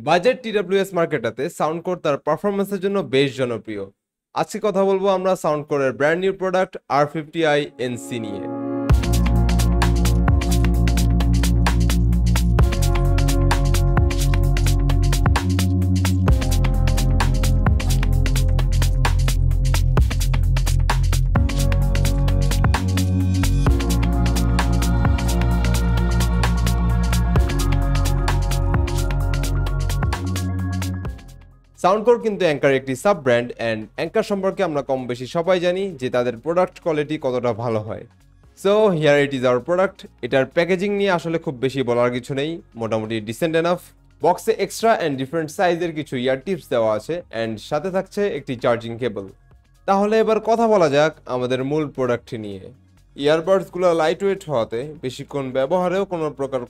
Budget TWS মার্কেটাতে sound core তার পারফরমেন্সের জন্য বেশ জনপ্রিয়। আজকে কথা বলবো আমরা সাউন্ড কোরের brand new product R50i NC নিয়ে। সাউন্ড কোর কিন্তু অ্যাঙ্কার একটি সাব ব্র্যান্ড অ্যান্ড অ্যাঙ্কার সম্পর্কে আমরা কম বেশি সবাই জানি যে তাদের প্রোডাক্ট কোয়ালিটি কতটা ভালো হয়। So here it is our product. এটার প্যাকেজিং নিয়ে আসলে খুব বেশি বলার কিছু নেই, মোটামুটি ডিসেন্ট এনাফ। বক্সে এক্সট্রা অ্যান্ড ডিফারেন্ট সাইজের কিছু ইয়ার টিপস দেওয়া আছে অ্যান্ড সাথে থাকছে একটি চার্জিং কেবল। তাহলে এবার কথা বলা যাক আমাদের মূল প্রোডাক্টটি নিয়ে। ইয়ারবাডসগুলো লাইট ওয়েট হওয়াতে বেশিক্ষণ ব্যবহারেও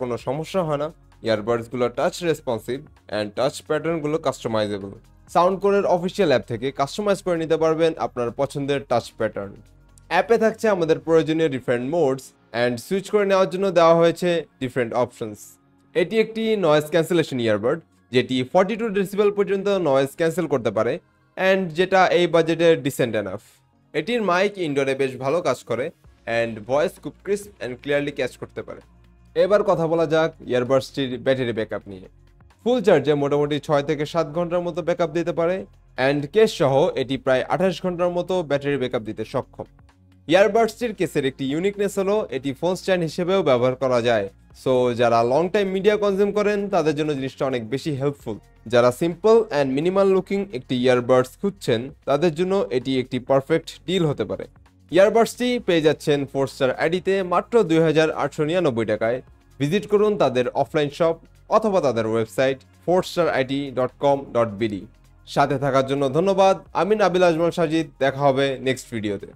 কোনো সমস্যা হয় না। ইয়ারবাডসগুলো টাচ রেসপন্সিভ অ্যান্ড টাচ প্যাটার্নগুলো কাস্টমাইজেবল। সাউন্ড কোরের অফিসিয়াল অ্যাপ থেকে কাস্টমাইজ করে নিতে পারবেন আপনার পছন্দের টাচ প্যাটার্ন। অ্যাপে থাকছে আমাদের প্রয়োজনীয় ডিফারেন্ট মোডস অ্যান্ড সুইচ করে নেওয়ার জন্য দেওয়া হয়েছে ডিফারেন্ট অপশনস। এটি একটি নয়েজ ক্যান্সেলেশন ইয়ারবাড যেটি 42 ডেসিবেল পর্যন্ত নয়েজ ক্যান্সেল করতে পারে অ্যান্ড যেটা এই বাজেটে ডিসেন্ট এনাফ। এটির মাইক ইনডোরে বেশ ভালো কাজ করে অ্যান্ড ভয়েস খুব ক্রিস্প অ্যান্ড ক্লিয়ারলি ক্যাচ করতে পারে। এবার কথা বলা যাক ইয়ারবাডসটির ব্যাটারি ব্যাকআপ নিয়ে। ফুল চার্জে মোটামুটি 6 থেকে 7 ঘন্টার মতো ব্যাকআপ দিতে পারে অ্যান্ড কেস সহ এটি প্রায় 28 ঘন্টার মতো ব্যাটারি ব্যাকআপ দিতে সক্ষম। ইয়ারবাডসটির কেসের একটি ইউনিকনেস হলো এটি ফোন স্ট্যান্ড হিসেবেও ব্যবহার করা যায়। সো যারা লং টাইম মিডিয়া কনজিউম করেন তাদের জন্য জিনিসটা অনেক বেশি হেল্পফুল। যারা সিম্পল অ্যান্ড মিনিমাল লুকিং একটি ইয়ারবাডস খুঁজছেন তাদের জন্য এটি একটি পারফেক্ট ডিল হতে পারে। ইয়ারবাডসটি পেয়ে যাচ্ছেন 4 স্টার আইডিতে মাত্র 2899 টাকায়। ভিজিট করুন তাদের অফলাইন শপ অথবা তাদের ওয়েবসাইট 4starid.com.bd। সাথে থাকার জন্য ধন্যবাদ। আমি নাবিল আজমল সাজিদ, দেখা হবে নেক্সট ভিডিওতে।